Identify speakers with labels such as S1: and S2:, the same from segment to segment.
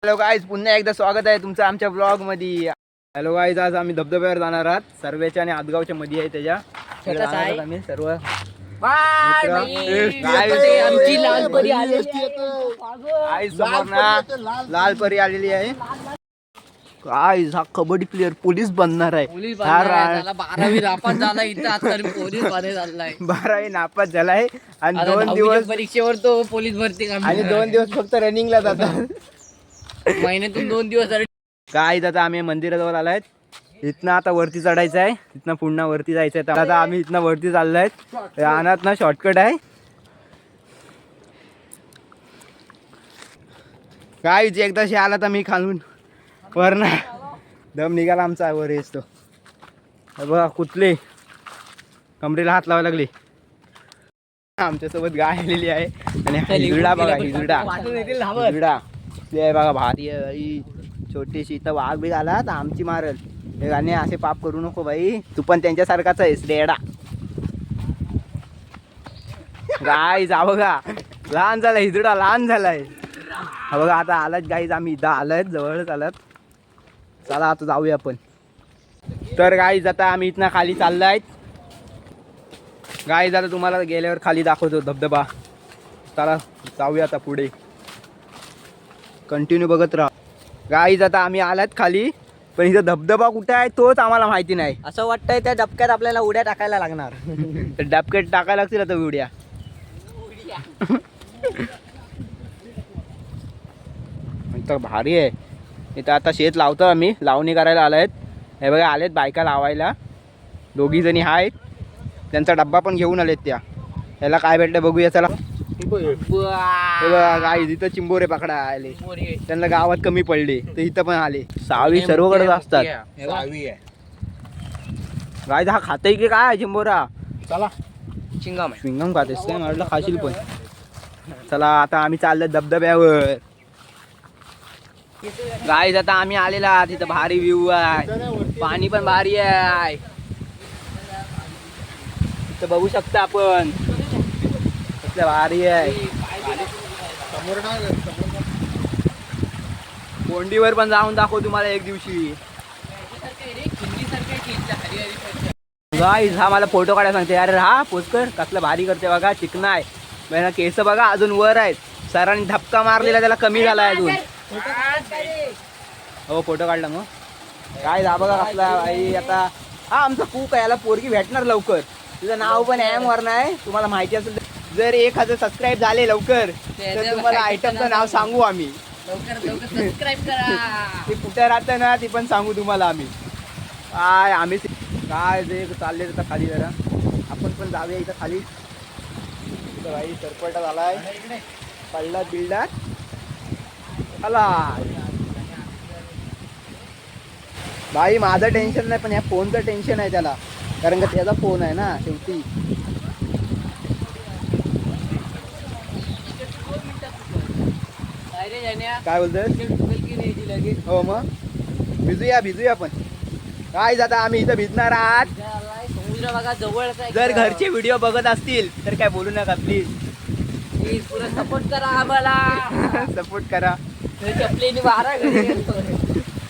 S1: Hello guys, पुन्हा एकदा स्वागत आहे तुमचं आमच्या ब्लॉग मध्ये. हॅलो गाईज, आज आम्ही धबधब्यावर जाणार आहात. सर्वेच्या आणि आदगावच्या मध्ये आहे त्याच्या आम्ही सर्व
S2: आमची लाल परी
S1: लाल परी आलेली आहे. गाईज, हा कबड्डी प्लेअर पोलीस बनणार आहे.
S2: 12वी नापास झाला इथं आता पोलीस मध्ये झालाय.
S1: 12वी नापास झालाय आणि 2 दिवस
S2: परीक्षेवर तो पोलीस भरती
S1: आणि 2 दिवस फक्त रनिंगला जातात.
S2: महिन्यातून 2 दिवस.
S1: काय आता आम्ही मंदिराजवळ आलाय. इथनं आता वरती चढायचं आहे. इथनं पुन्हा वरती जायचं आहे. आता आम्ही इथनं वरती चाललोय. रानात ना शॉर्टकट आहे. काय एकदा आला तर मी खालून वर ना दम निघाला आमचा. वर येतो बघा, कुठले कमरेला हात लावायला लागले. आमच्यासोबत गाय आलेली आहे आणि हिजडा बघा, हिजडा ते बघा भारी आहे बाई. छोटीशी इथं वाघ बी आला तर आमची मारल. हे गाणे असे पाप करू नको बाई, तू पण त्यांच्यासारखाच आहेस रेडा. गाय जा बघा, लहान झालाय हिजडा, लहान झालाय. हा बघा आता आलाच गाईज, आम्ही इथं आलाय जवळच आलात. चला आता जाऊया आपण. तर गाईज आता आम्ही इथनं खाली चाललाय. गाईज आता तुम्हाला गेल्यावर खाली दाखवतो धबधबा. चला जाऊया आता पुढे, कंटिन्यू बघत राहा. गाईज आता आम्ही आलात खाली, पण इथं धबधबा कुठे आहे तोच आम्हाला माहिती नाही.
S2: असं वाटतंय त्या डबक्यात आपल्याला उड्या टाकायला लागणार.
S1: तर डबक्यात टाकायला लागतील आता उड्या. तर भारी आहे इथं. आता शेत लावतो आम्ही, लावणी करायला आलायत. हे बघा आलेत बायका लावायला, 2 जणी आहेत. त्यांचा डब्बा पण घेऊन आलेत त्या. याला काय भेटलं बघूया चला. गाईज इथं चिंबोरे पकडा आले. त्यांना गावात कमी पडले तर इथं पण आले. 6वी सर्वकडे असतात. गाईज हा खातय की काय चिंबोरा? चला
S2: चिंगम
S1: शिंगम खातेस काय? म्हटलं खाशील पण. चला आता आम्ही चाललो धबधब्यावर. गाईज आता आम्ही आलेला, तिथं भारी व्ह्यू आहे, पाणी पण भारी आहे. इथं बघू शकता आपण, भारी आहे. कोंडीवर पण जाऊन दाखव तुम्हाला एक दिवशी. गाईज हा मला फोटो काढायला सांगते. अरे हा पोचकर कसला भारी करते बघा, चिकना आहे. केस बघा अजून वर आहेत. सरांनी धपका मारलेला, त्याला कमी झाला अजून. हो फोटो काढला मग. काय हा बघा कसला भाई. आता हा आमचा कूक आहे, याला पोरगी भेटणार लवकर. तुझं नाव पण एम वर नाही, तुम्हाला माहिती असेल. जर 1000 सबस्क्राईब झाले लवकर तर तुम्हाला आयटमचं नाव सांगू आम्ही.
S2: सबस्क्राईब करा.
S1: ते कुठे राहतं ना ते पण सांगू तुम्हाला आम्ही. काय आम्ही काय जे चालले तर खाली जरा आपण पण जाऊया इथं खाली. इथं भाई सरपटा झालाय, पडला बिल्डा आला. भाई माझं टेन्शन नाही, पण ह्या फोनचं टेन्शन आहे त्याला, कारण का त्याचा फोन आहे ना शेवटी. काय बोलतोय? हो मग भिजूया पण. काय जाता आम्ही इथं भिजणार आहात.
S2: समुद्र बघा जवळ.
S1: जर घरचे व्हिडिओ बघत असतील तर काय बोलू नका प्लीज.
S2: पुरा सपोर्ट करा आम्हाला.
S1: सपोर्ट करा.
S2: चपलीने मारा.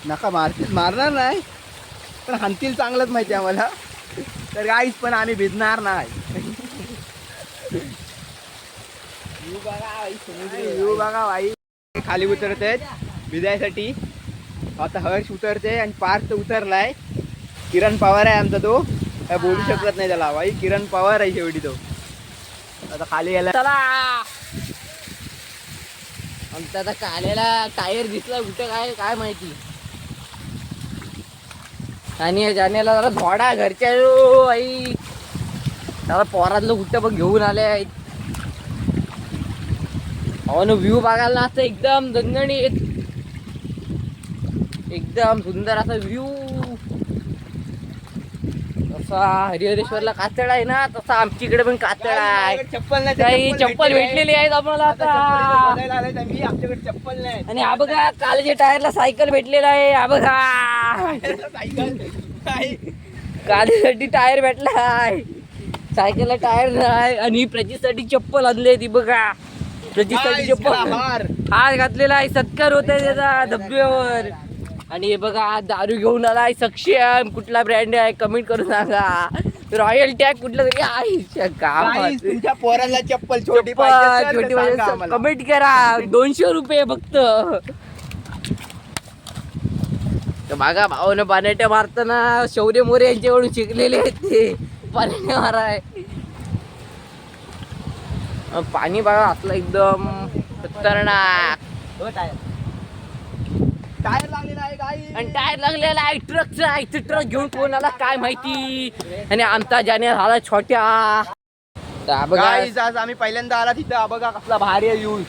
S1: नका मारणार नाही, पण हाणतील चांगलंच माहिती आम्हाला. तर गाईस पण आम्ही भिजणार नाही. व्ह्यू बघा भाई. खाली उतरत आहेत भिजायसाठी. आता हर्ष उतरते आणि पार्थ उतरलाय. किरण पवार आहे आमचा, तो काय बोलू शकत नाही त्याला भाई. किरण पवार आहे शेवटी तो. आता खाली गेला.
S2: चला आमचा आता काल्याला टायर दिसला कुठे काय काय माहिती. आणि जाण्याला जरा थोडा घरच्या आई त्याला पोरातलं कुठं बघ घेऊन आले आहेत. व्ह्यू बघायला असं एकदम दणदणीत, एकदम सुंदर असा व्ह्यू. तसा हरिहरेश्वरला कातळ आहे ना, तसा आमच्याकडे पण कातळ आहे. चप्पल भेटलेली आहेत आम्हाला आता.
S1: आमच्याकडे चप्पल नाही.
S2: आणि हा बघा कालच्या टायरला सायकल भेटलेला आहे. हा बघा कालीसाठी टायर भेटला आहे, सायकलला टायर नाही. आणि प्रतीसाठी चप्पल आणली ती बघा. प्रतिष्ठाची चप्पल हात घातलेला आहे, सत्कार होत आहे त्याचा धबधब्यावर. आणि हे बघा दारू घेऊन आलाय सक्षम. कुठला ब्रँड आहे कमेंट करून सांगा. रॉयल टॅग कुठलं तरी आहे का.
S1: तुमच्या पोराला चप्पल छोटी पाहिजे
S2: कमेंट करा. 200 रुपये फक्त. तर बघा भावानं पाण्याट्या मारताना शौर्य मोरे यांच्याकडून शिकलेले आहेत ते पाण्याने माराय. पाणी बघा आतलं एकदम खतरनाक.
S1: टायर लागलेला आहे गाईज.
S2: आणि टायर लागलेला आहे ट्रकचा. इथे ट्रक घेऊन कोण आला काय माहिती. आणि आमचा जाण्या झाला छोट्या. तर बघा
S1: गाईज आज आम्ही पहिल्यांदा आला तिथं. बघा कसला भारी आहे व्ह्यूज.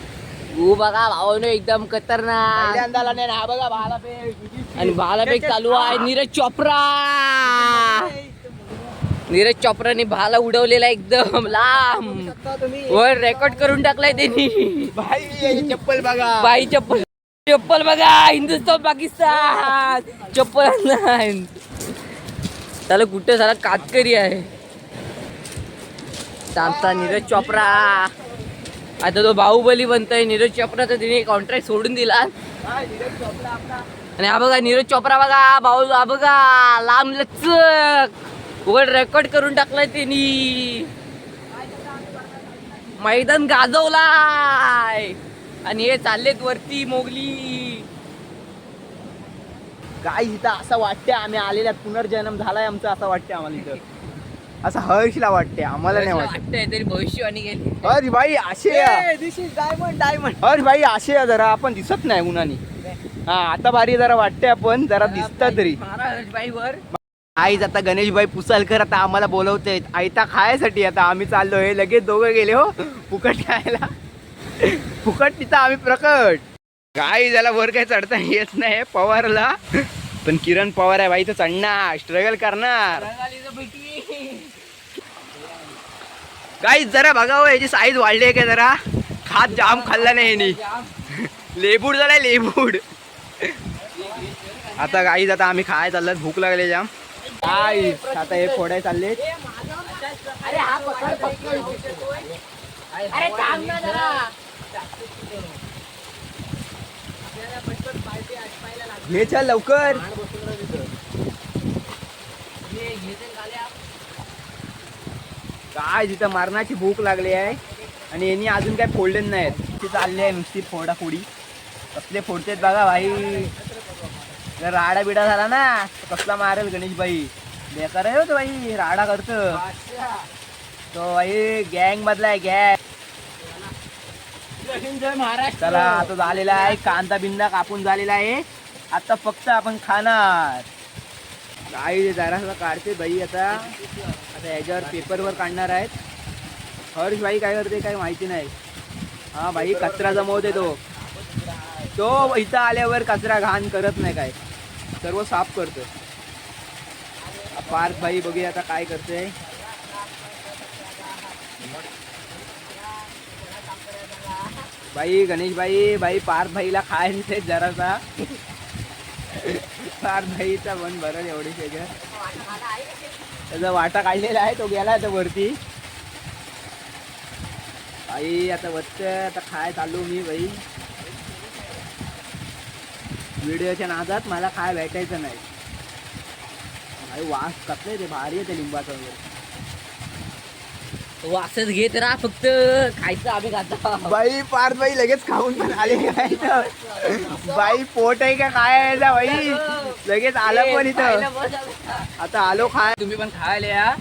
S2: तू बघा भावानं एकदम खतरनाक.
S1: पहिल्यांदा आला नाही. हा बघा भालाफेक.
S2: आणि भालाफेक चालू आहे. नीरज चोप्रा. नीरज चोप्राने भाला उडवलेला एकदम लांब. वर रेकॉर्ड करून टाकलाय त्यांनी.
S1: भाई चप्पल बघा.
S2: बाई चप्पल. चप्पल बघा. हिंदुस्थान पाकिस्तान चप्पल नाही. त्याला कुठे झाला कातकरी आहे आमचा नीरज चोप्रा. आता तो बाहुबली बनतोय नीरज चोप्राचा. तिने कॉन्ट्रॅक्ट सोडून दिला. आणि हा बघा नीरज चोप्रा बघा. भाऊ हा बघा लांब लचक वर रेकॉर्ड करून टाकलाय त्यांनी. मैदान गाजवलाय. आणि हे चाललेत वरती मोगली.
S1: काय इथं असं वाटतंय आम्ही आलेल्या पुनर्जन्म झालाय आमचा असं वाटतंय आम्हाला इथं. असं हर्षला वाटते आम्हाला नाही वाटत.
S2: वाटतंय तरी भविष्यवाणी गेली.
S1: अरे भाई असे
S2: डायमंड.
S1: अरे भाई असे या जरा आपण दिसत नाही उन्हाने. हा आता भारी जरा वाटते आपण जरा दिसत तरी.
S2: वर
S1: आईच आता गणेशभाई पुसालकर आता आम्हाला बोलवते आयता खायसाठी. आता आम्ही चाललोय. लगेच दोघं गेले हो फुकट खायला. फुकट तिथं आम्ही प्रकट. काय झाला वर काय चढता येत नाही पवारला. पण किरण पवार आहे भाई तर चढणार स्ट्रगल करणार. काही जरा बघावं याची साईज वाढली आहे का जरा. खात जाम खाल्ला नाही यांनी. लेबूड झालाय लेबूड. आता गाईज आता आम्ही खाय चाललो. भूक लागले जाम. काय आता हे फोडाय चालले. घे चल लवकर. काय तिथं मरणाची भूक लागली आहे. आणि यांनी अजून काय फोडले नाहीत. ती चालली आहे नुसती फोडाफोडी. कसले फोडतेत बघा भाई. जर राडा बिडा झाला ना कसला मारेल गणेशबाई. बेकार आहे होतं भाई. राडा करत तो भाई. गँग मधला आहे गँग. चला आता झालेला आहे. कांदा बिंदा कापून झालेला आहे. आता फक्त आपण खाणार. काही जरासा काढते बाई. आता याच्यावर पेपरवर काढणार आहेत. हर्ष भाई काय करते काय माहिती नाही. हा भाई कचरा जमवते तो इथं आल्यावर कचरा घाण करत नाही काय. सर्व साफ करतो. पार्थ भाई बघूया आता काय करते. भाई गणेश भाई पार्थ भाईला खायला जरासा. पार्थ भाईचा मन भरल एवढी सगळं. त्याचा वाटा काढलेला आहे. तो गेला आता वरती. भाई आता वरती आता खाय चालू मी भाई. व्हिडिओच्या नादात मला खाय भेटायचं नाही. भाई वास कसले ते भारी आहे ते लिंबाचं वगैरे.
S2: वासच घेत राहा फक्त. खायचं आम्ही खाता.
S1: बाई पार्थ भाई लगेच खाऊन पण आले काय. बाई पोट आहे का काय आहे भाई. लगेच आलं पण इथं. आता आलो खाय. तुम्ही पण खायला या.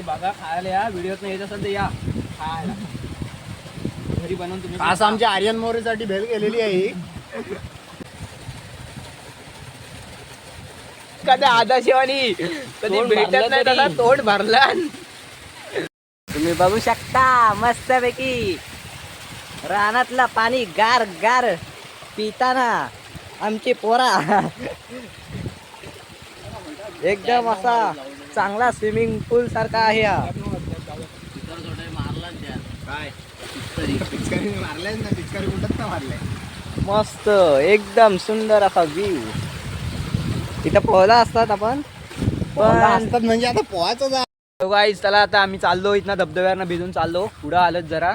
S1: बघा खायला या. व्हिडिओत येत असेल तर या खायला. घरी बनवून तुम्ही.
S3: असं आमच्या आर्यन मोरेसाठी भेल गेलेली आहे.
S1: कधी आदाशिवानी कधी भेटत नाही तसा तोंड भरला.
S2: तुम्ही बघू शकता मस्तपैकी रानातला पाणी गार गार पिताना आमची पोरा. एकदम असा चांगला स्विमिंग पूल सारखा आहे हा.
S3: काय पिचकारी मारलाय ना. पिचकारी कुठंच ना मारलाय.
S2: मस्त एकदम सुंदर असा व्ह्यू. इथं पोहला असतात आपण पण.
S3: असतात म्हणजे आता पोहायचं जा.
S1: गाईस चला आता आम्ही चाललो. इथनं धबधब्यावरनं भिजून चाललो. पुढं आलोच जरा.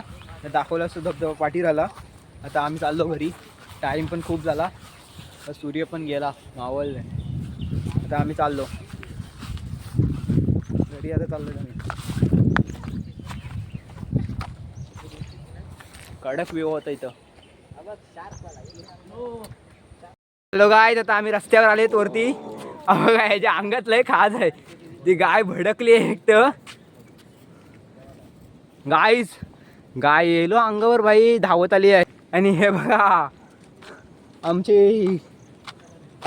S1: दाखवला असतो धबधबा पाठी राहिला. आता आम्ही चाललो घरी. टाईम पण खूप झाला. आता सूर्य पण गेला मावळले. आता आम्ही चाललो घरी. आता चाललो आम्ही. कडक व्ह्यू होता इथं. हॅलो गाय, आता आम्ही रस्त्यावर आलेत वरती. बघा ह्याच्या अंगात लय खाज आहे. ती गाय भडकली आहे एक तर. गाय येलो अंगावर बाई धावत आली आहे. आणि हे बघा आमची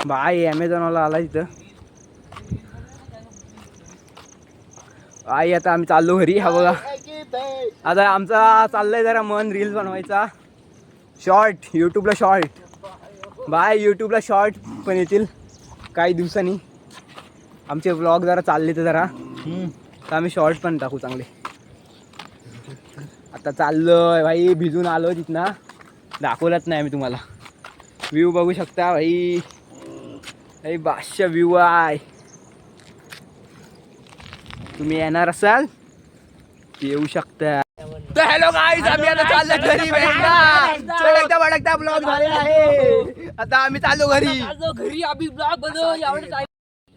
S1: बाई ॲमेझॉनवाला आला इथं. आई आता आम्ही चाललो घरी. हा बघा आता आमचा चाललंय जरा मन रील्स बनवायचा. शॉर्ट यूट्यूबला शॉर्ट. बाय यूट्यूबला शॉर्ट पण येतील काही दिवसांनी. आमचे व्लॉग जरा चालले तर जरा तर आम्ही शॉर्ट पण टाकू चांगले. आता चाललोय भाई. भिजून आलो तिथनं. दाखवलाच नाही आम्ही तुम्हाला. व्ह्यू बघू शकता भाई. भाई बादशा व्ह्यू आहे. तुम्ही येणार असाल येऊ शकता. तर हॅलो गाईज, आम्ही आता चाललो घरी. चढकता भडकता ब्लॉग झालेला आहे. आता आम्ही चाललो घरी.
S2: आम्ही ब्लॉग बनवू.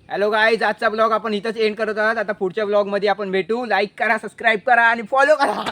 S1: हॅलो गाईज, आजचा ब्लॉग आपण इथंच एंड करत आहोत. आता पुढच्या ब्लॉग मध्ये आपण भेटू. लाईक करा, सबस्क्राईब करा आणि फॉलो करा.